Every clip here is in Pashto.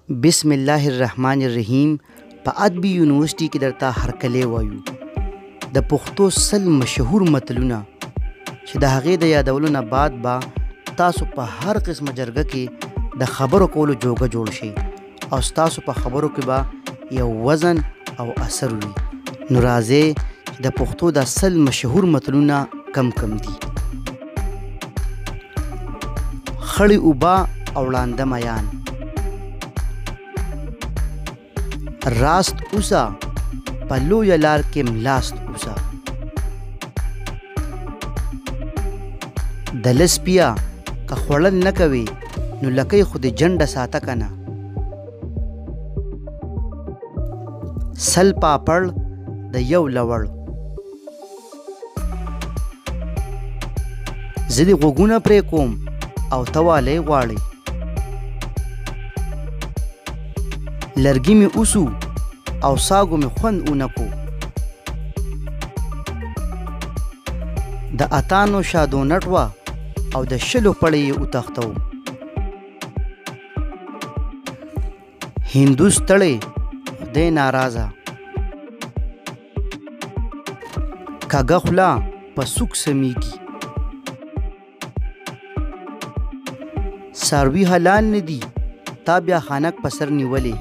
بسم الله الرحمن الرحیم. په ادبي یونیورسيټي کې درته هرکلی وایو. د پښتو سل مشهور متلونه چې د هغې د یادولو نه بعد به تاسو په هر قسمه جرګه کې د خبرو کولو جوګه جوړ شي او ستاسو په خبرو کې به یو وزن او اثر وي. نو راځئ چې د پښتو د سل مشهور متلونه کم دي. خړې اوبه او ړانده میان، راست اوسه په لویه لار کې ملاست اوسه. د لس پیا که خوړل نه کوي نو لکۍ خو د جنډه ساته که نه. سل پاپړ د یو لوړ، زه دې غوږونه پرې کوم او ته والی غواړې. لرګي مې اوسو او ساګو مې خوند اونکو. د اتانو شادو نټوه او د شلو پړې یې وتښتو. هندو ستړی خدای ناراضه، کږه خوله په سوک سمیږي. څاروي حلال نه دي تا بیا خانک په سر نیولې.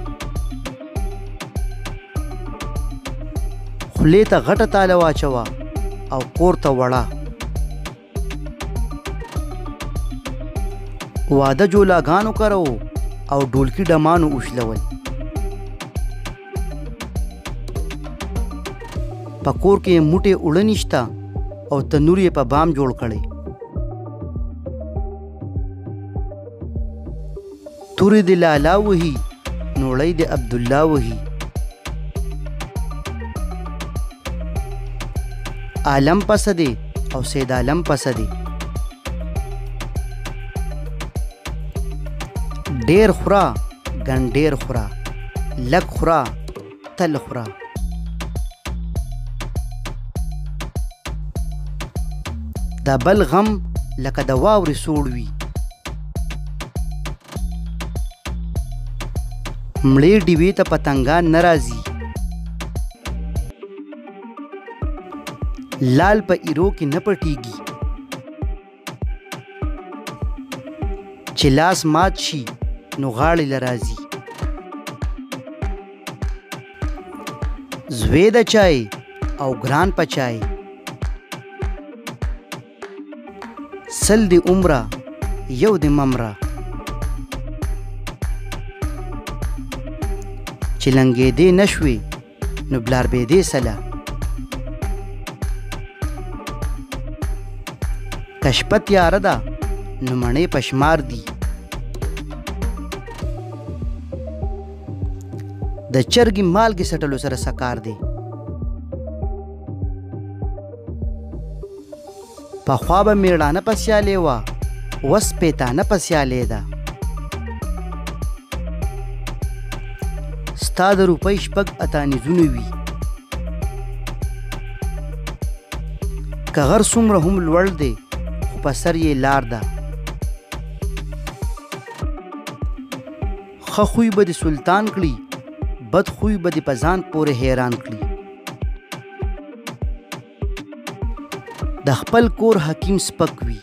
خولې ته غټه تاله واچوه او کور ته وړه. واده جولاګانو کرو او ډولکی ډمانو اوښلول. په کور کې موټې اوړه نشته او تنور یې په بام جوړ کړی. تورې د لالا وهي نوړی د عبدالله وهي. عالم پسه دی او سید عالم پسه دی. ډیر خوره ګنډیر خوره، لږ خوره تل خوره. د بل غم لکه د واورې سوړ وي. مړې ډیوې ته پتنګان نه راځي. لال په ایرو کې نه پټیږي. چې لاس مات شي نو غاړې له راځي. زوی د چای او ګران په چای، سل د عمره یو د ممره. چې لنګېدې نه شوې نو بلاربېدې سله. که شپه تیاره ده نو مڼې په شمار دي. د چرګې مالګې سټلو سره سکار دی. پخوا به میړانه په سیالې وه، اوس پیتانه په سیالې ده. ستا د روپۍ شپږ اتانیزونه وي. که غر څومره هم لوړ دی خو په سر یې لار ده. ښه خوی به د سلطان کړي، بد خوی به د په ځان پورې حیران کړي. د خپل کور حکیم سپک وي.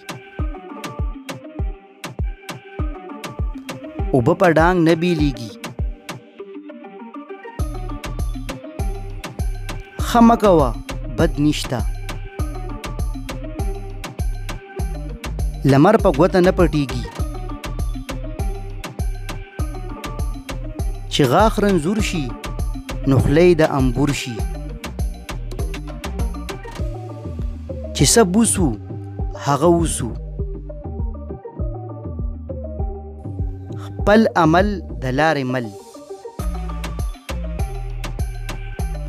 اوبه په ډانګ نه بیلیږي. ښه مه کوه بد نشته. لمر په ګوته نه پټیږي. چې غاښ رنځور شي نو خولۍ د انبور شي. چې څه بوسو هغه وسو. خپل عمل د لارې مل.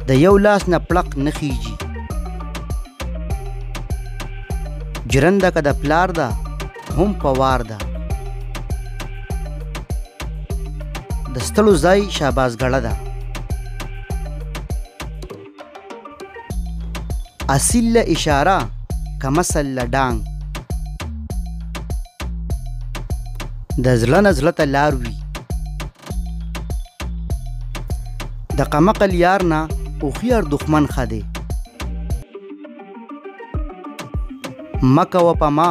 د یو لاس نه پړق نه خیږي. جرنده که د پلار ده هم په وار ده. د ستړو ځای شاباسګړه ده. اصیل له اشاره کمسل له ډانګ. د زړه نه زړه ته لار وي. د قمقل یار نه هوښیار دښمن ښه دی. مه کوه په ما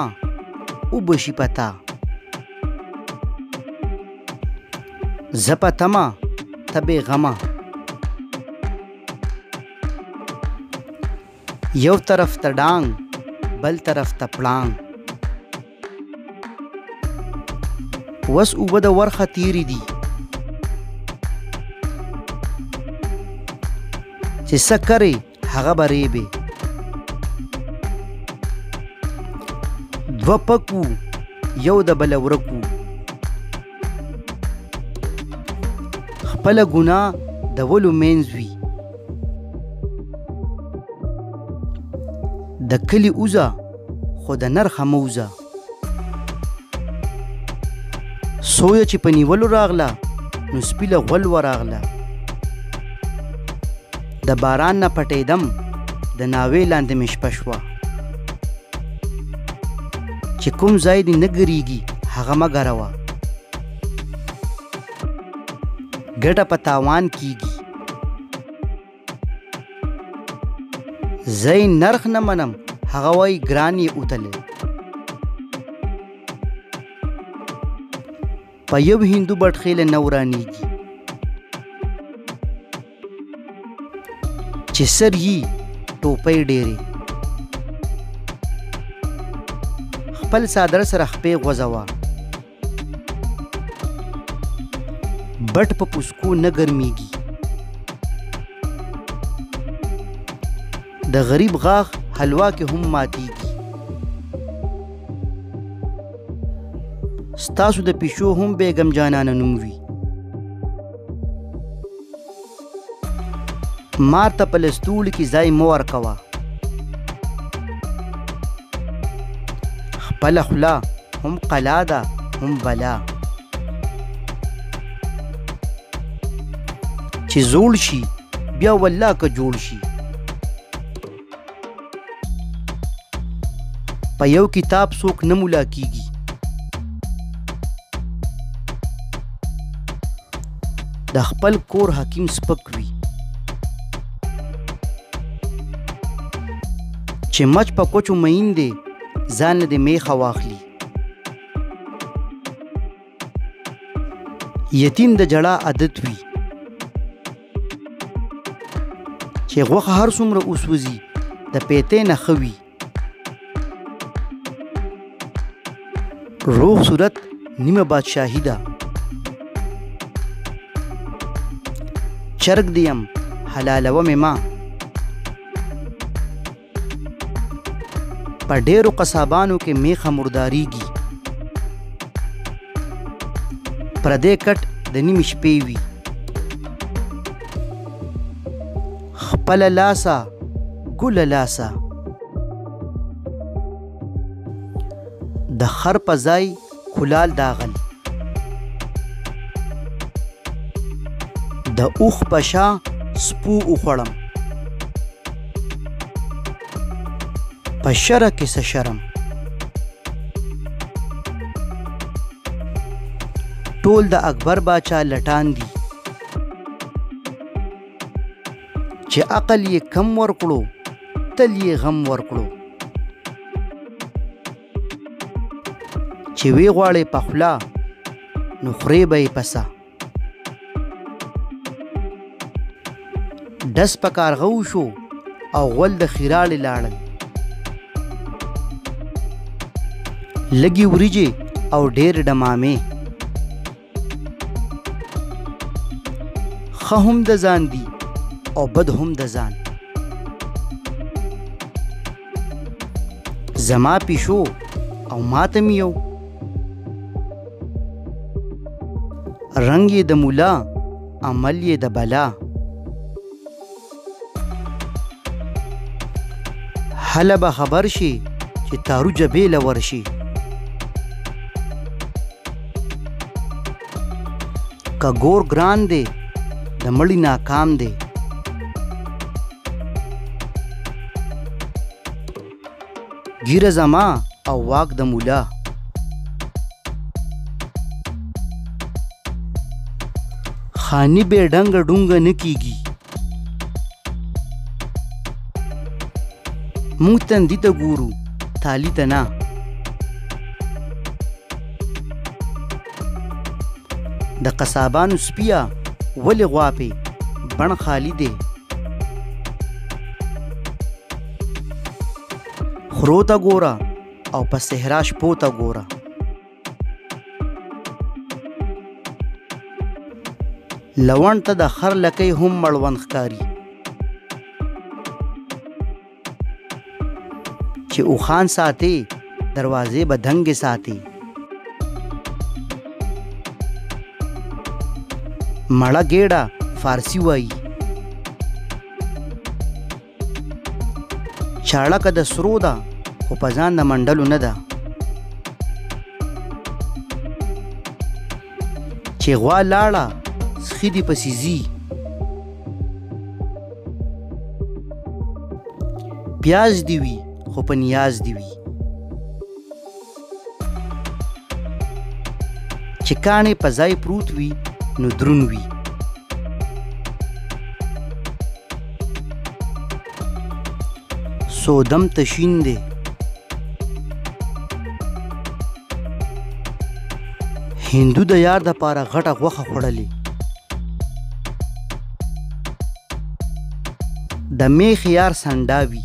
وبه شي په تا، زه په تمه ته بېغمه. یو طرف ته ډانګ بل طرف ته پړانګ، وس اوبه د ورخه تیرې دي چې څه کرې هغه به ریبې. دوه پک وو یو د بله ورک وو، خپله ګناه د ولو منځ وي. د کلي اوزه خو د نرخه مه وځه، سویه چې په نیولو راغله نو سپي له غول وراغله. د باران نه پټېدم د ناوې لاندې مې شپه شوه، چې کوم ځای دې نه ګرېږي هغه مه ګروه، ګټه په تاوان کېږي. زه یې نرخ نه منم هغه وایي ګران یې اوتلی. په یو هندو بټخېله نه ورانېږي، چې سر یې ټوپۍ ډېرې. خپل څادر سره خپې غوځوه، بټ په پوسکو نه ګرمېږي. د غریب غاښ حلوا کې هم ماتېږي. ستاسو د پیشو هم بیګم جانانه نوم وي. مار ته په لستوړي کې ځای مه ورکوه، خپله خوله هم قلا ده هم بلا. چې زوړ شي بیا والله که جوړ شي. په یو کتاب څوک نه مولا کېږي، د خپل کور حکیم سپک وي. چې مچ په کوچو مین دی ځان له دې میخه واخلي. یتیم د جړا عادت وي، چې غوښه هر څومره وسوځي د پیتې نه ښه وي. روغ صورت نیمه بادشاهي ده، چرګ دیم حلالوه مې ما. په ډېرو قصابانو کې میخه مرداریږي، پردی کټ د نیمې شپې وي. خپله لاسه ګله لاسه، د خر په ځای کولال داغل. د اوښ په شا سپو وخوړم، په شره کې څه شرم. ټول د اکبر باچا لټان دي، چې عقل یې کم ورکړو تل یې غم ورکړو. چې وی غواړې په خوله نو خورې به یې پسه. ډس په کارغه وشو او غول د خیراړې لاړل. لږې وریجې او ډېر ډمامې، ښه هم د ځان دي او بد هم د ځان. زما پیشو او ماته مې یو، رنگ یې د مولا عمل یې د بلا. هله به خبر شي چې تارو جبې له ورشي. که ګور ګران دی د مړي ناکام دی. ګیره زما او واک د مولا. خانی بے ډنګ ډونګ نه کیږي. موږ تندي ته ګورو تالي ته نه. د قصابانو سپیه ولې غواپې بڼ خالي دی. خرو ته ګوره او په صحرا شپو ته ګوره. لونډ ته د خر لکۍ هم مړوند ښکاري. چې اوښان ساتې دروازې به دنګې ساتې. مړه ګېډه فارسي وایي. چاړکه د سرو ده خو په ځان د منډلو نه ده. چې غوا لاړه سخي دې پسې ځي. پیاز دې وي خو په نیاز دې وي. چې کاڼې په ځای پروت وي نو درون وي. سودم تشین دی هندو د یار د پاره غټه غوښه خوړلې. د میخ یار سنډا وي